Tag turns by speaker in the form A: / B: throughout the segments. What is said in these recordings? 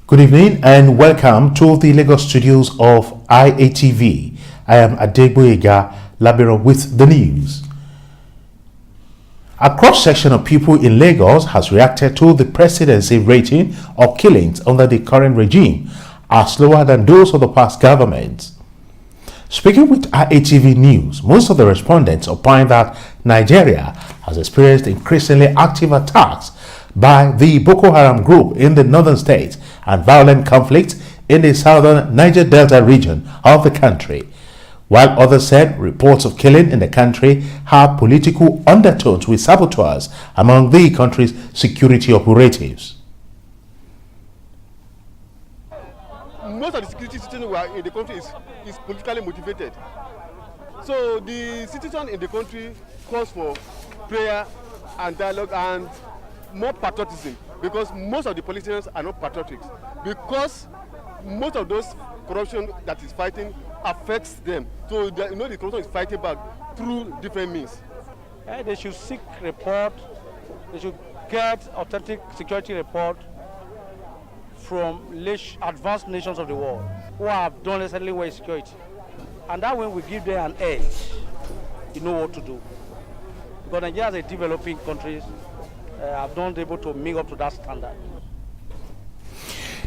A: Good evening and welcome to the Lagos studios of IATV. I am Adegboyega Labero with the news. A cross-section of people in Lagos has reacted to the presidency rating of killings under the current regime as lower than those of the past governments. Speaking with IATV News, most of the respondents opine that Nigeria has experienced increasingly active attacks by the Boko Haram group in the northern states and violent conflicts in the southern Niger Delta region of the country, while others said reports of killing in the country have political undertones with saboteurs among the country's security operatives.
B: Most of the security situation in the country is politically motivated. So the situation in the country calls for prayer and dialogue and more patriotism, because most of the politicians are not patriotic, because most of those corruption that is fighting affects them. So the corruption is fighting back through different means.
C: They should seek report. They should get authentic security report from advanced nations of the world who have done recently well security, and that way we give them an edge. You know what to do, because Nigeria is a developing country. Have not been able to meet up to that standard.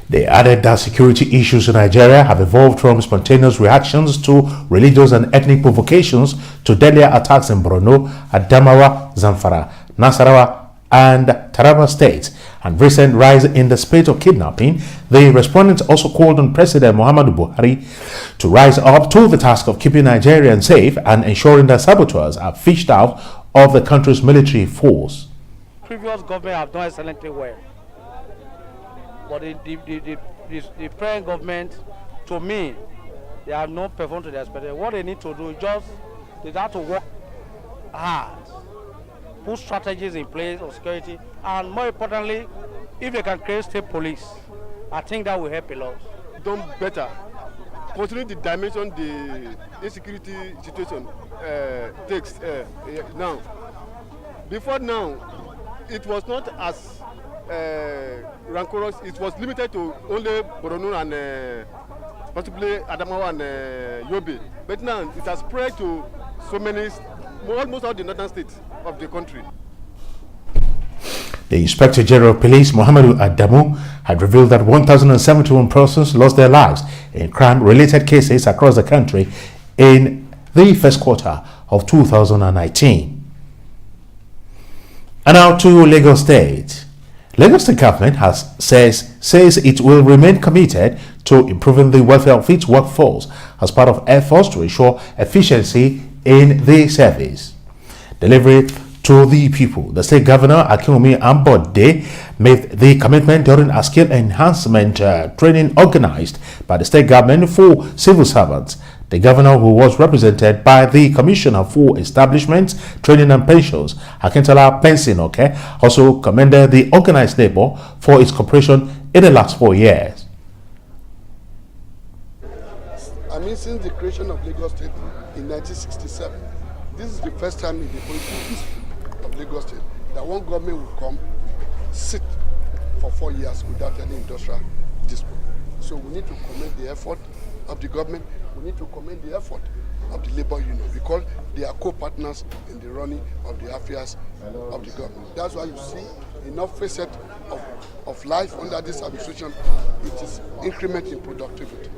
A: They added that security issues in Nigeria have evolved from spontaneous reactions to religious and ethnic provocations to deadlier attacks in Borno, Adamawa, Zamfara, Nasarawa, and Taraba states, and recent rise in the spate of kidnapping. The respondents also called on President Muhammadu Buhari to rise up to the task of keeping Nigerians safe and ensuring that saboteurs are fished out of the country's military force.
C: Previous government have done excellently well, but the present government, to me, they have not performed to their expectation. What they need to do is they have to work hard, put strategies in place of security, and more importantly, if they can create state police, I think that will help a lot.
B: Done better, considering the dimension the insecurity situation takes now. Before now, it was not as rancorous. It was limited to only Borno and possibly Adamawa and Yobe. But now it has spread to so many, almost all the northern states of the country.
A: The Inspector General of Police, Muhammadu Adamu, had revealed that 1,071 persons lost their lives in crime-related cases across the country in the first quarter of 2019. And now to Lagos State. Lagos State government says it will remain committed to improving the welfare of its workforce as part of efforts to ensure efficiency in the service delivery to the people. The state governor, Akinwumi Ambode, made the commitment during a skill enhancement training organized by the state government for civil servants. The governor, who was represented by the Commissioner for Establishments, Training and Pensions, Akintola Pensinoke, also commended the organized labor for its cooperation in the last 4 years.
D: Since the creation of Lagos State in 1967, this is the first time in the political history of Lagos State that one government will come, sit for 4 years without any industrial dispute. So we need to commend the effort of the government. We need to commend the effort of the labor union, because they are co-partners in the running of the affairs of the government. That's why you see enough facet of life under this administration. It is increment in productivity.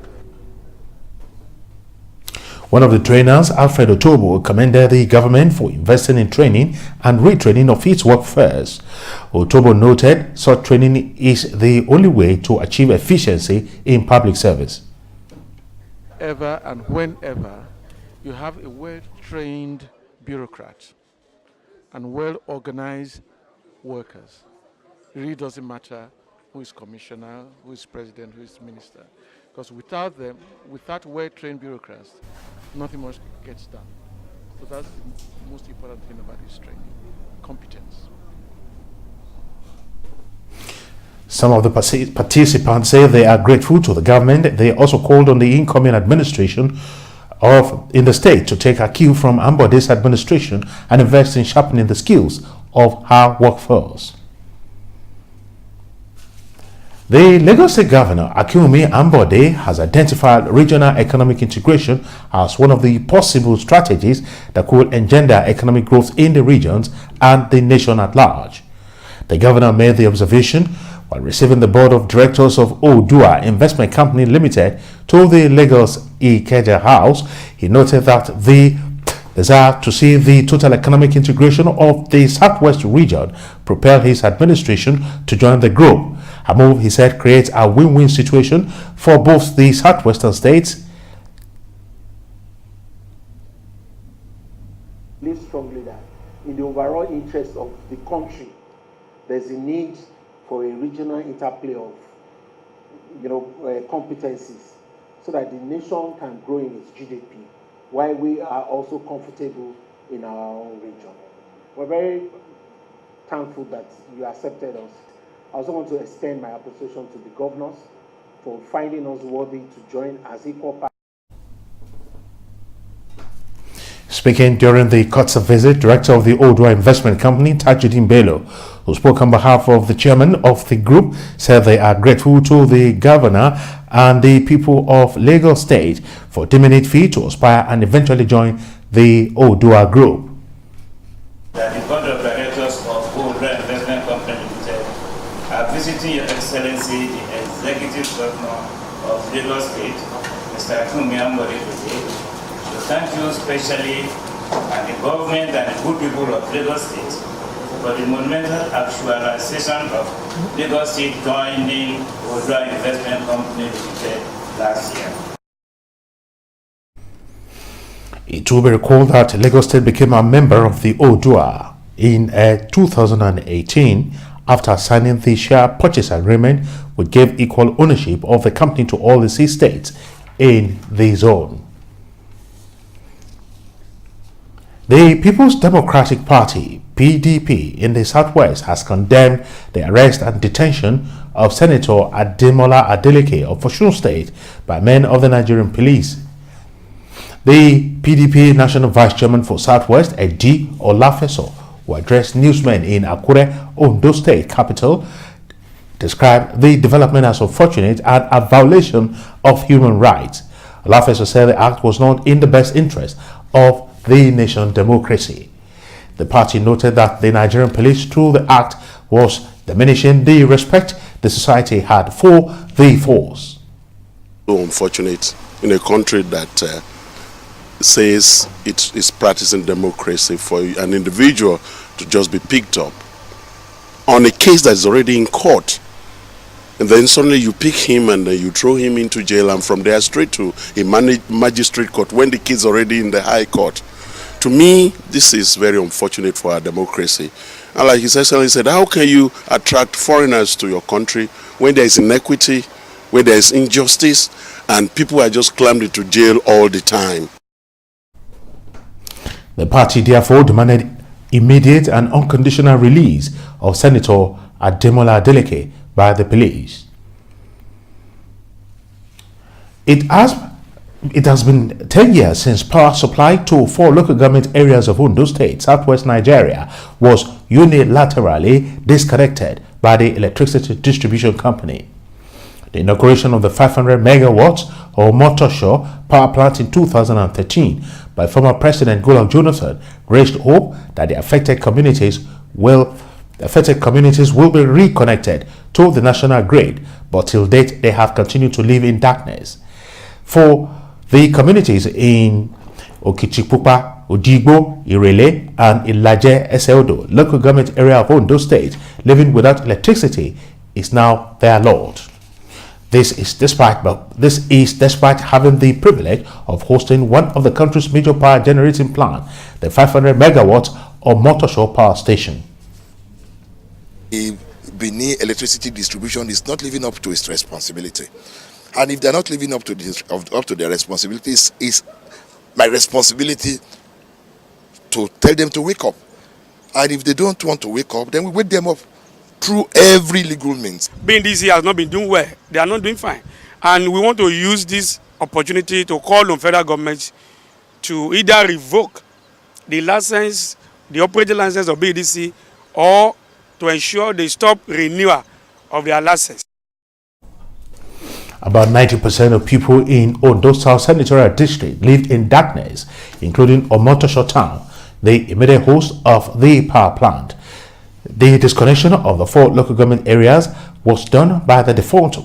A: One of the trainers, Alfred Otobo, commended the government for investing in training and retraining of its workforce. Otobo noted such training is the only way to achieve efficiency in public service.
E: Ever and whenever you have a well-trained bureaucrat and well-organized workers, it really doesn't matter who is commissioner, who is president, who is minister, because without them, without well-trained bureaucrats, nothing much gets done. So that's the most important thing about this training: competence.
A: Some of the participants say they are grateful to the government. They also called on the incoming administration in the state to take a cue from Ambode's administration and invest in sharpening the skills of our workforce. The Lagos State Governor, Akinwumi Ambode, has identified regional economic integration as one of the possible strategies that could engender economic growth in the regions and the nation at large. The governor made the observation while receiving the board of directors of Odua Investment Company Limited to the Lagos Ikeja House. He noted that the desire to see the total economic integration of the Southwest region propel his administration to join the group. A move, he said, creates a win-win situation for both the southwestern states.
F: I believe strongly that in the overall interest of the country, there's a need for a regional interplay of, competencies, so that the nation can grow in its GDP, while we are also comfortable in our own region. We're very thankful that you accepted us. I also want to extend my appreciation to the governors for finding us worthy to join as equal partners.
A: Speaking during the Kotsa visit, Director of the Odua Investment Company, Tajuddin Bello, who spoke on behalf of the chairman of the group, said they are grateful to the governor and the people of Lagos State for deeming it fit to aspire and eventually join the Odua group.
G: That the board of directors of Odua Investment Company Limited are visiting Your Excellency, the Executive Governor of Lagos State, Mr. Akinwumi Ambode, today. So thank you especially and the government and the good people of Lagos State for the monumental actualization of Lagos State joining Odua Investment Company Limited last year.
A: It will be recalled that Lagos State became a member of the Odua in 2018 after signing the share purchase agreement, which gave equal ownership of the company to all the 6 states in the zone. The People's Democratic Party, PDP, in the Southwest has condemned the arrest and detention of Senator Ademola Adeleke of Osun State by men of the Nigerian police. The PDP National Vice Chairman for Southwest, Edi Olafeso, who addressed newsmen in Akure, Ondo State capital, described the development as unfortunate and a violation of human rights. Olafeso said the act was not in the best interest of the nation's democracy. The party noted that the Nigerian police, through the act, was diminishing the respect the society had for the force.
D: So unfortunate in a country that says it is practicing democracy for an individual to just be picked up on a case that is already in court, and then suddenly you pick him and you throw him into jail, and from there straight to a magistrate court when the case is already in the high court. To me, this is very unfortunate for our democracy. And like His Excellency said, how can you attract foreigners to your country when there is inequity, when there is injustice, and people are just clammed into jail all the time?
A: The party therefore demanded immediate and unconditional release of Senator Ademola Adeleke by the police. It has been 10 years since power supply to 4 local government areas of Ondo State, Southwest Nigeria, was unilaterally disconnected by the electricity distribution company. The inauguration of the 500 megawatts or Motosho power plant in 2013 by former President Goodluck Jonathan raised hope that the affected communities will be reconnected to the national grid, but till date they have continued to live in darkness. For the communities in Okichikupa, Odigbo, Irele, and Ilaje Eseodo, local government area of Ondo State, living without electricity is now their lot. This is despite having the privilege of hosting one of the country's major power generating plant, the 500 megawatts or Motosho power station.
H: The Benin electricity distribution is not living up to its responsibility, and if they're not living up to their responsibilities, it's my responsibility to tell them to wake up. And if they don't want to wake up, then we wake them up through every legal means.
I: BNDC has not been doing well. They are not doing fine. And we want to use this opportunity to call on federal government to either revoke the license, the operating license of BNDC, or to ensure they stop renewal of their license.
A: About 90% of people in Ondo South Senatorial District lived in darkness, including Omotosho Town, the immediate host of the power plant. The disconnection of the 4 local government areas was done by the defunct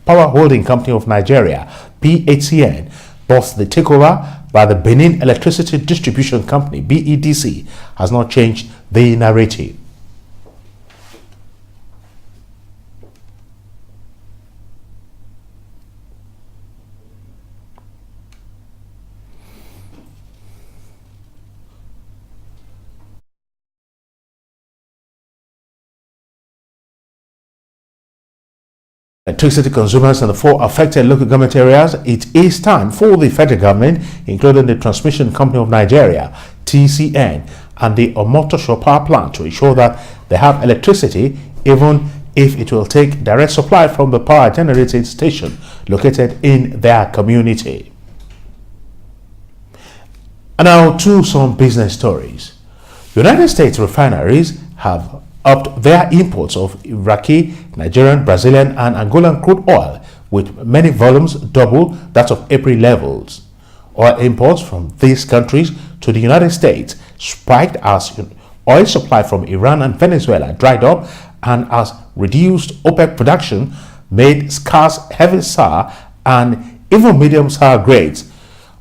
A: Power Holding Company of Nigeria, PHCN, but the takeover by the Benin Electricity Distribution Company, BEDC, has not changed the narrative. Electricity consumers in the 4 affected local government areas, it is time for the federal government, including the Transmission Company of Nigeria, TCN, and the Omotosho Power Plant, to ensure that they have electricity, even if it will take direct supply from the power generating station located in their community. And now to some business stories. United States refineries have upped their imports of Iraqi, Nigerian, Brazilian, and Angolan crude oil, with many volumes double that of April levels. Oil imports from these countries to the United States spiked as oil supply from Iran and Venezuela dried up, and as reduced OPEC production made scarce heavy sour and even medium sour grades.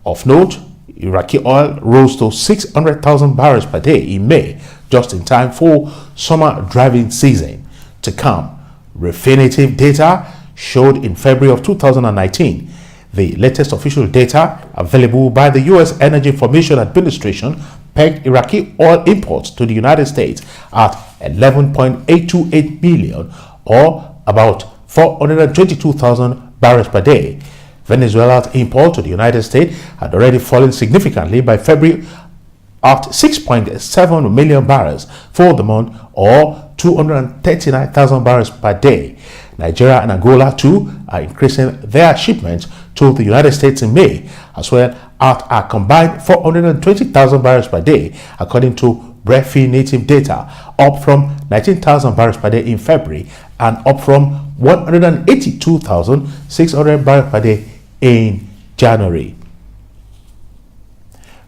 A: Of note, Iraqi oil rose to 600,000 barrels per day in May, just in time for summer driving season to come. Refinitiv data showed in February of 2019. The latest official data available by the U.S. Energy Information Administration pegged Iraqi oil imports to the United States at 11.828 million, or about 422,000 barrels per day. Venezuela's import to the United States had already fallen significantly by February at 6.7 million barrels for the month, or 239,000 barrels per day. Nigeria and Angola too are increasing their shipments to the United States in May, as well at a combined 420,000 barrels per day, according to Refinitiv data, up from 19,000 barrels per day in February and up from 182,600 barrels per day in January.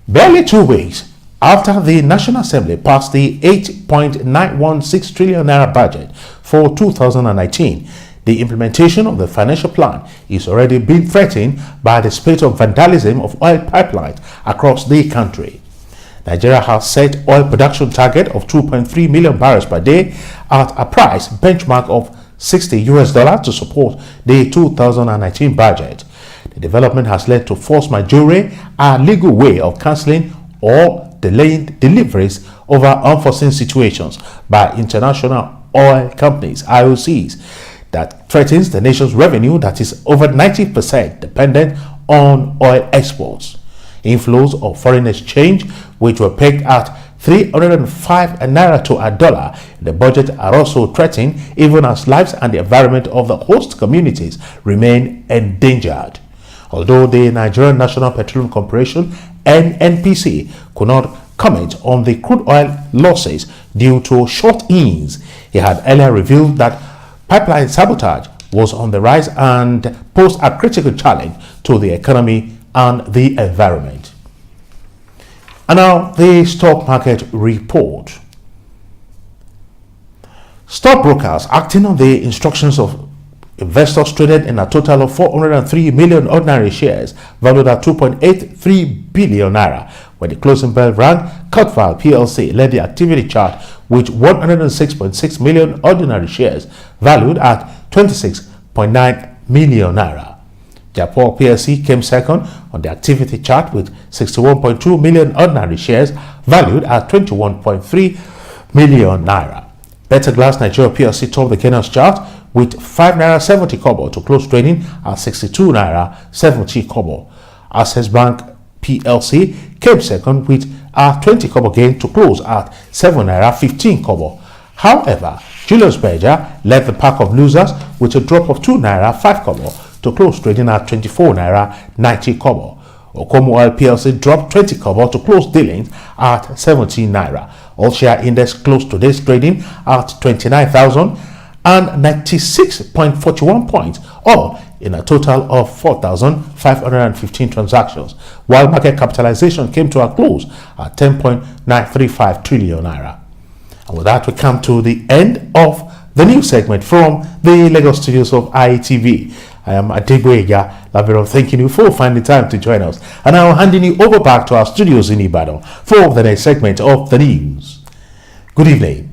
A: Barely 2 weeks after the National Assembly passed the 8.916 trillion naira budget for 2019, the implementation of the financial plan is already being threatened by the spate of vandalism of oil pipelines across the country. Nigeria has set oil production target of 2.3 million barrels per day at a price benchmark of $60 to support the 2019 budget. The development has led to force majeure, a legal way of cancelling or delaying deliveries over unforeseen situations by international oil companies, IOCs, that threatens the nation's revenue that is over 90% dependent on oil exports. Inflows of foreign exchange, which were pegged at 305 naira to a dollar in the budget, are also threatened, even as lives and the environment of the host communities remain endangered. Although the Nigerian National Petroleum Corporation, NNPC, could not comment on the crude oil losses due to short-ins, he had earlier revealed that pipeline sabotage was on the rise and posed a critical challenge to the economy and the environment. And now the stock market report. Stockbrokers acting on the instructions of investors traded in a total of 403 million ordinary shares valued at 2.83 billion naira. When the closing bell rang, Cutval PLC led the activity chart with 106.6 million ordinary shares valued at 26.9 million naira. Japor PLC came second on the activity chart with 61.2 million ordinary shares valued at 21.3 million naira. Better Glass Nigeria PLC topped the Guinness chart with 5 naira 70 kobo to close trading at 62 naira 70 kobo. Access Bank PLC came second with a 20 kobo gain to close at 7 naira 15 kobo. However, Julius Berger led the pack of losers with a drop of 2 naira 5 kobo to close trading at 24 naira 90 kobo. Okomu Oil PLC dropped 20 kobo to close dealings at 17 naira. All share index closed today's trading at 29,000 and 96.41 points, all in a total of 4,515 transactions, while market capitalization came to a close at 10.935 trillion naira. And with that, we come to the end of the news segment from the Lagos studios of ITV. I am Adegboyega Laveron, thanking you for finding time to join us. And now handing you over back to our studios in Ibadan for the next segment of the news. Good evening.